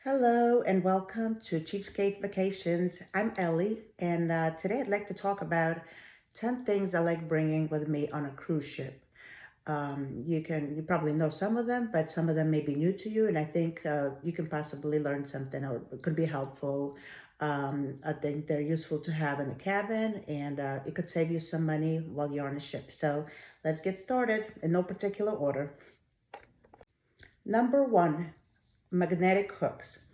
Hello and welcome to Cheapskate Vacations. I'm Ellie, and today I'd like to talk about 10 things I like bringing with me on a cruise ship. You probably know some of them, but some of them may be new to you, and I think you can possibly learn something or it could be helpful. I think they're useful to have in the cabin, and it could save you some money while you're on the ship. So let's get started in no particular order. Number one, magnetic hooks.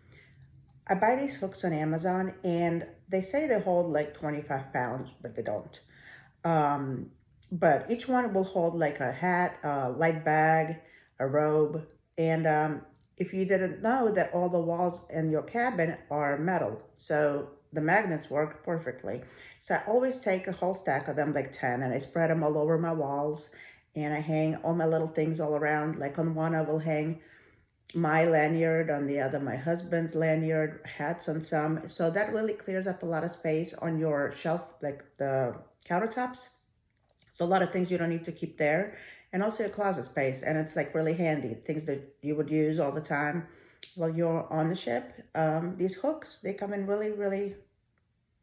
I buy these hooks on Amazon and they say they hold like 25 pounds, but they don't. Um, but each one will hold like a hat, a light bag, a robe. And if you didn't know that all the walls in your cabin are metal, so the magnets work perfectly. So I always take a whole stack of them, like 10, and I spread them all over my walls. And I hang all my little things all around. Like on one, I will hang my lanyard, on the other my husband's lanyard, hats on some. So that really clears up a lot of space on your shelf, like the countertops. So a lot of things you don't need to keep there, and also your closet space. And it's like really handy, things that you would use all the time while you're on the ship. These hooks, they come in really, really,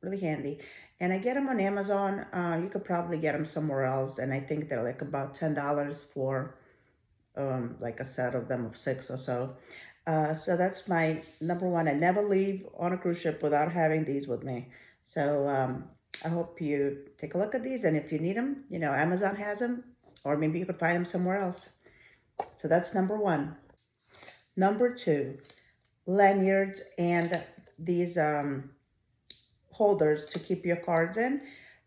really handy. And I get them on Amazon. You could probably get them somewhere else, and I think they're like about $10 for like a set of them of six or so. So that's my number one. I never leave on a cruise ship without having these with me. So I hope you take a look at these, and if you need them, Amazon has them, or maybe you could find them somewhere else. So that's number one. Number two, lanyards and these holders to keep your cards in.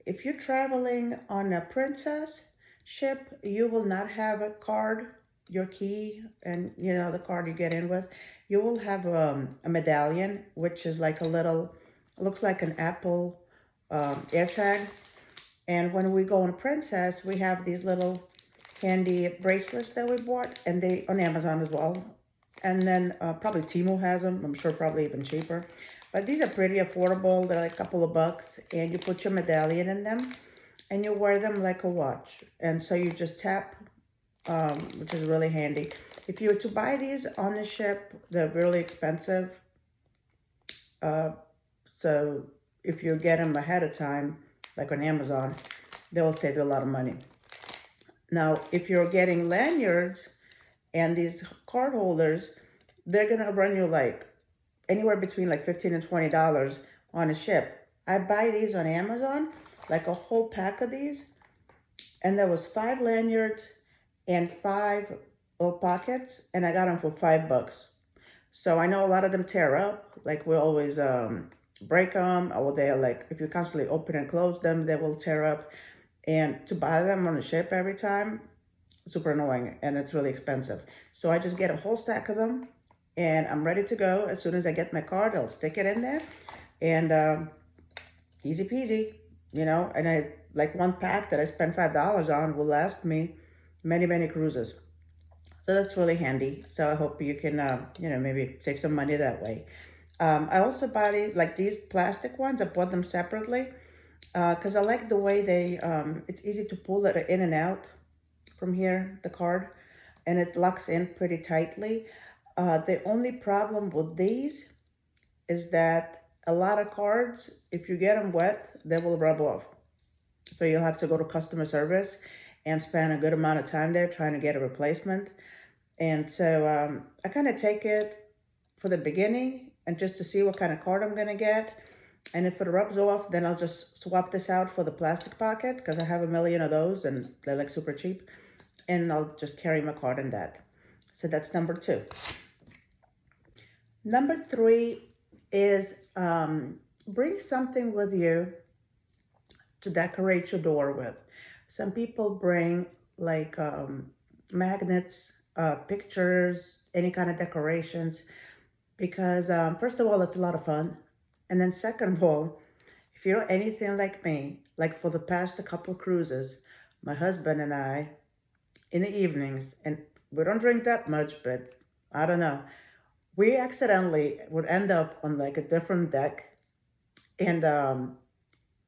If you're traveling on a princess ship, you will not have a card, your key, and the card you get in with. You will have a medallion, which is like a little, looks like an Apple AirTag. And when we go on princess, we have these little handy bracelets that we bought, and they on Amazon as well. And then probably Temu has them. I'm sure probably even cheaper. But these are pretty affordable. They're like a couple of bucks. And you put your medallion in them and you wear them like a watch. And so you just tap, which is really handy. If you were to buy these on the ship, they're really expensive. Uh, so if you get them ahead of time, like on Amazon, they will save you a lot of money. Now, if you're getting lanyards and these card holders, they're gonna run you like anywhere between like $15 and $20 on a ship. I buy these on Amazon, like a whole pack of these, and there was 5 lanyards and 5 little pockets, and I got them for $5. So I know a lot of them tear up, like we always break them, or they're like, if you constantly open and close them, they will tear up. And to buy them on the ship every time, super annoying, and it's really expensive. So I just get a whole stack of them, and I'm ready to go. As soon as I get my card, I'll stick it in there, and easy peasy, And I like one pack that I spent $5 on will last me many, many cruises. So that's really handy. So I hope you can, maybe save some money that way. I also buy these plastic ones. I bought them separately because I like the way it's easy to pull it in and out from here, the card, and it locks in pretty tightly. The only problem with these is that a lot of cards, if you get them wet, they will rub off. So you'll have to go to customer service and spend a good amount of time there trying to get a replacement. And so I kind of take it for the beginning and just to see what kind of card I'm going to get. And if it rubs off, then I'll just swap this out for the plastic pocket because I have a million of those and they're like super cheap. And I'll just carry my card in that. So that's number two. Number three is bring something with you to decorate your door with. Some people bring like magnets, pictures, any kind of decorations, because first of all, it's a lot of fun. And then second of all, if you're anything like me, like for the past couple cruises, my husband and I, in the evenings, and we don't drink that much, but I don't know, we accidentally would end up on like a different deck and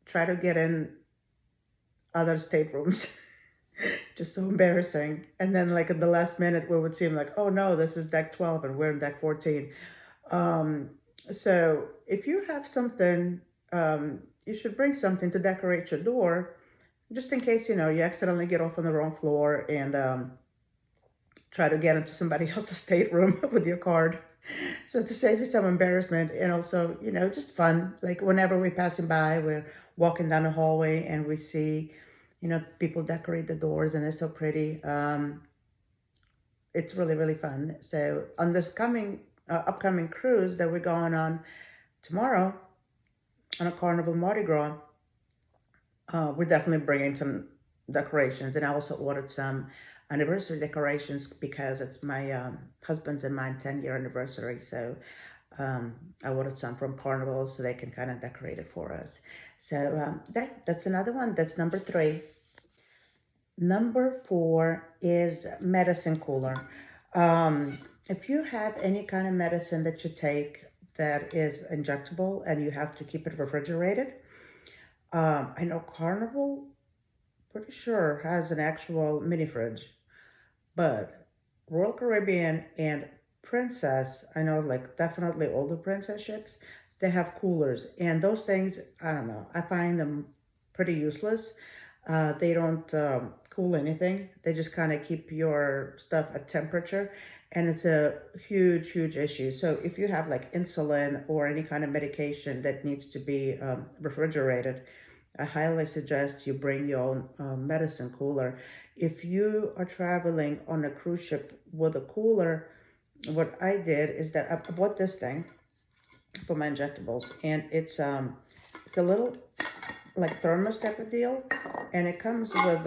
try to get in other staterooms. Just so embarrassing. And then like at the last minute we would seem like, oh no, this is deck 12 and we're in deck 14. Um, so if you have something, you should bring something to decorate your door, just in case, you accidentally get off on the wrong floor and try to get into somebody else's stateroom with your card. So to save you some embarrassment and also, just fun. Like whenever we're passing by, we're walking down the hallway and we see, people decorate the doors and it's so pretty. It's really, really fun. So on this upcoming cruise that we're going on tomorrow on a Carnival Mardi Gras, we're definitely bringing some decorations, and I also ordered some anniversary decorations because it's my husband's and mine 10-year anniversary. So I ordered some from Carnival so they can kind of decorate it for us. So that's another one. That's number three. Number four is medicine cooler. If you have any kind of medicine that you take that is injectable and you have to keep it refrigerated, I know Carnival, pretty sure, has an actual mini fridge, but Royal Caribbean and Princess, I know like definitely all the Princess ships, they have coolers. And those things, I don't know, I find them pretty useless. They don't cool anything. They just kind of keep your stuff at temperature. And it's a huge, huge issue. So if you have like insulin or any kind of medication that needs to be refrigerated, I highly suggest you bring your own medicine cooler. If you are traveling on a cruise ship with a cooler, what I did is that I bought this thing for my injectables, and it's a little like thermos type of deal, and it comes with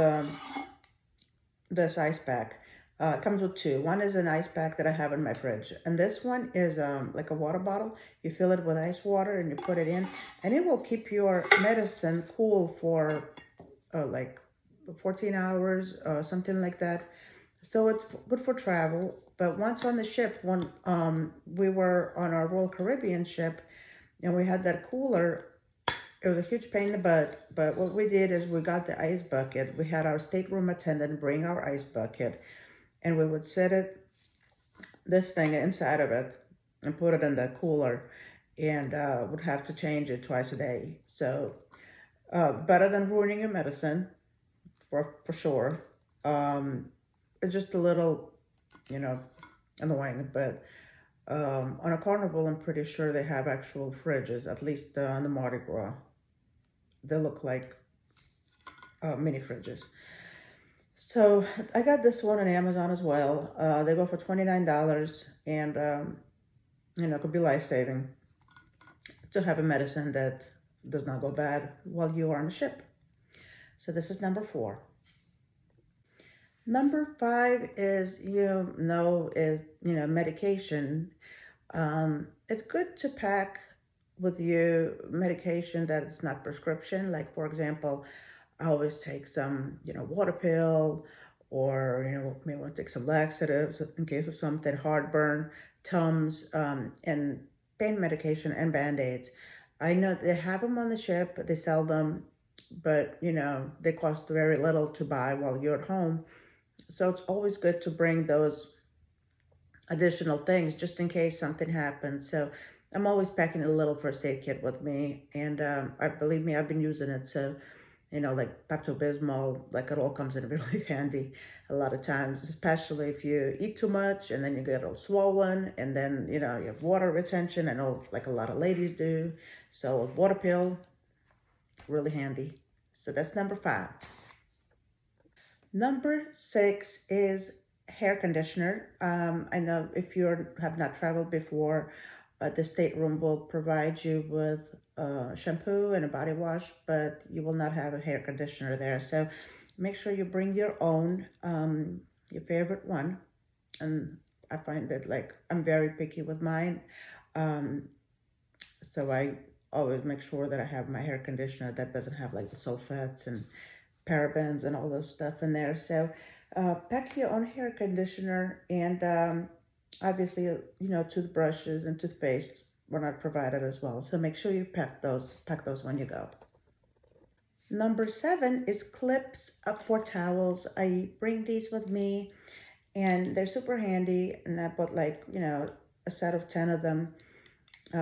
this ice pack. It comes with two. One is an ice pack that I have in my fridge, and this one is like a water bottle. You fill it with ice water and you put it in, and it will keep your medicine cool for like 14 hours, something like that. So it's good for travel. But once on the ship, when we were on our Royal Caribbean ship and we had that cooler, it was a huge pain in the butt. But what we did is we got the ice bucket. We had our stateroom attendant bring our ice bucket, and we would set this thing inside of it and put it in the cooler, and would have to change it twice a day. So better than ruining your medicine, for sure. It's just a little, you know, annoying, but on a Carnival, I'm pretty sure they have actual fridges, at least on the Mardi Gras. They look like mini fridges. So I got this one on Amazon as well. They go for $29, and it could be life saving to have a medicine that does not go bad while you are on a ship. So this is number four. Number five is medication. It's good to pack with you medication that is not prescription. Like for example, I always take some water pill, or may want to take some laxatives in case of something, heartburn, Tums, and pain medication and band-aids. I know they have them on the ship, they sell them, but they cost very little to buy while you're at home. So it's always good to bring those additional things just in case something happens. So I'm always packing a little first aid kit with me, and I believe me, I've been using it. So like Pepto Bismol, like it all comes in really handy a lot of times, especially if you eat too much and then you get all swollen, and then you have water retention. I know like a lot of ladies do. So water pill, really handy. So that's number five. Number six is hair conditioner. I know if you have not traveled before, the stateroom will provide you with shampoo and a body wash, but you will not have a hair conditioner there. So make sure you bring your own, your favorite one. And I find that like I'm very picky with mine. Um, so I always make sure that I have my hair conditioner that doesn't have like the sulfates and parabens and all those stuff in there. So pack your own hair conditioner, and obviously, toothbrushes and toothpaste were not provided as well. So make sure you pack those when you go. Number seven is clips up for towels. I bring these with me, and they're super handy. And I bought like, a set of 10 of them.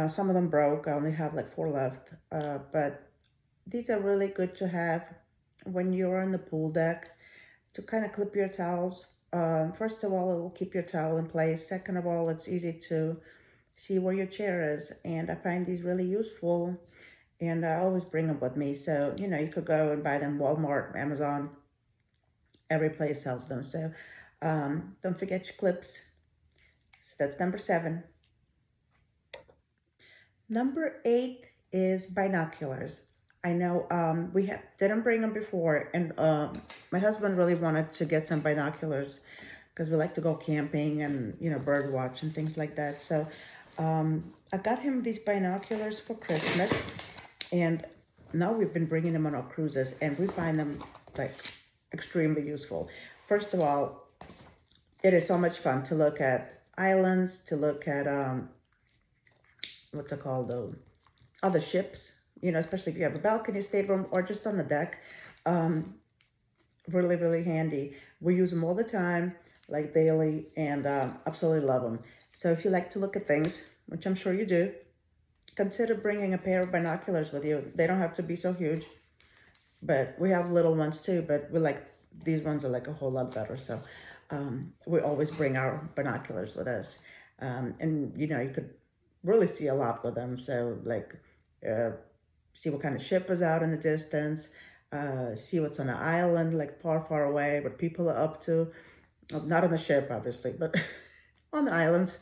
Some of them broke. I only have like four left. But these are really good to have when you're on the pool deck to kind of clip your towels. First of all, it will keep your towel in place. Second of all, it's easy to see where your chair is. And I find these really useful. And I always bring them with me. So, you could go and buy them Walmart, Amazon, every place sells them. So don't forget your clips. So that's number 7. Number 8 is binoculars. I know didn't bring them before, and my husband really wanted to get some binoculars because we like to go camping and bird watch and things like that. So I got him these binoculars for Christmas, and now we've been bringing them on our cruises, and we find them like extremely useful. First of all, it is so much fun to look at islands, to look at what's it called, the other ships, especially if you have a balcony stateroom or just on the deck. Really, really handy. We use them all the time, like daily, and absolutely love them. So if you like to look at things, which I'm sure you do, consider bringing a pair of binoculars with you. They don't have to be so huge, but we have little ones too, but these ones are like a whole lot better. So we always bring our binoculars with us. And you could really see a lot with them. So uh, see what kind of ship is out in the distance, see what's on an island, like far, far away, what people are up to. Not on the ship, obviously, but on the islands.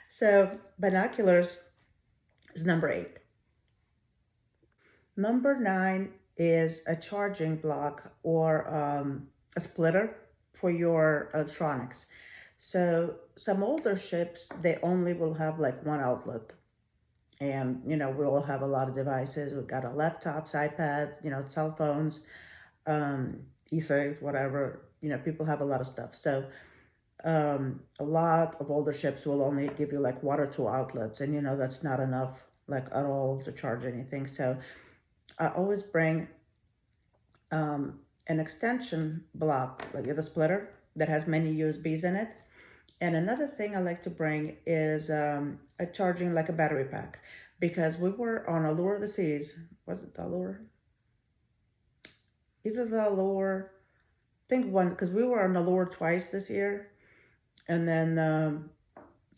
So binoculars is number 8. Number 9 is a charging block or a splitter for your electronics. So some older ships, they only will have like one outlet. And, we all have a lot of devices. We've got our laptops, iPads, cell phones, e-cigs, whatever. People have a lot of stuff. So a lot of older ships will only give you like one or two outlets. And, that's not enough like at all to charge anything. So I always bring an extension block, like the splitter that has many USBs in it. And another thing I like to bring is a charging like a battery pack, because we were on Allure of the Seas. Was it the Allure? Either the Allure, I think one, because we were on Allure twice this year. And then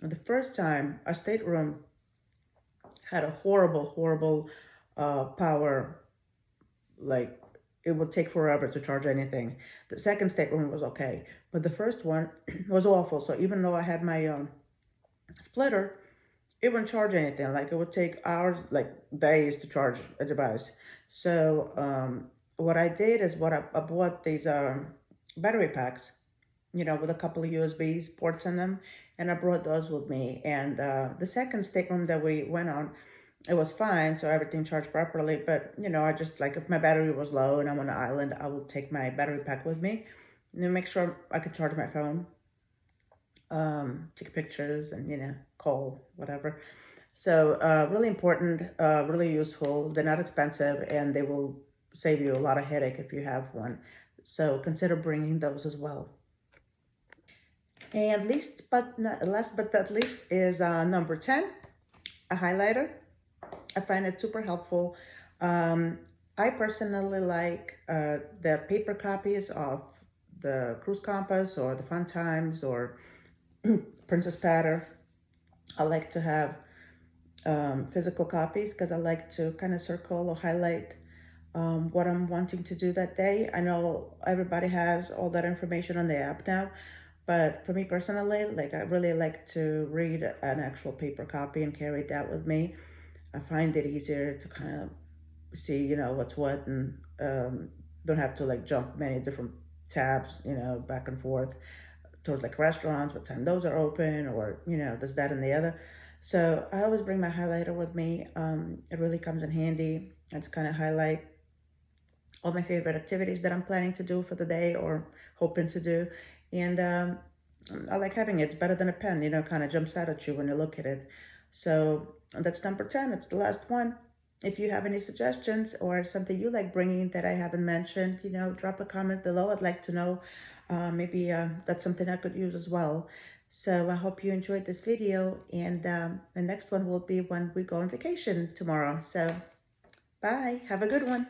the first time, our stateroom had a horrible, horrible power, like it would take forever to charge anything. The second stateroom was okay, but the first one was awful. So even though I had my splitter, it wouldn't charge anything. Like it would take hours, like days to charge a device. So what I did is I bought these battery packs, with a couple of USB ports in them, and I brought those with me. And the second stateroom that we went on, it was fine, so everything charged properly. But I just like if my battery was low and I'm on an island, I will take my battery pack with me and make sure I could charge my phone, take pictures, and call whatever. So really important, really useful. They're not expensive, and they will save you a lot of headache if you have one. So consider bringing those as well. And last but not least is number 10, a highlighter. I find it super helpful. I personally like the paper copies of the Cruise Compass or the Fun Times or Princess Patter. I like to have physical copies because I like to kind of circle or highlight what I'm wanting to do that day. I know everybody has all that information on the app now, but for me personally, like I really like to read an actual paper copy and carry that with me. I find it easier to kind of see, what's what, and don't have to like jump many different tabs, back and forth towards like restaurants, what time those are open, or, this, that, and the other. So I always bring my highlighter with me. It really comes in handy. I just kind of highlight all my favorite activities that I'm planning to do for the day or hoping to do. And I like having it. It's better than a pen, kind of jumps out at you when you look at it. So that's number 10. It's the last one. If you have any suggestions or something you like bringing that I haven't mentioned, drop a comment below. I'd like to know Maybe that's something I could use as well. So I hope you enjoyed this video, and the next one will be when we go on vacation tomorrow. So bye. Have a good one.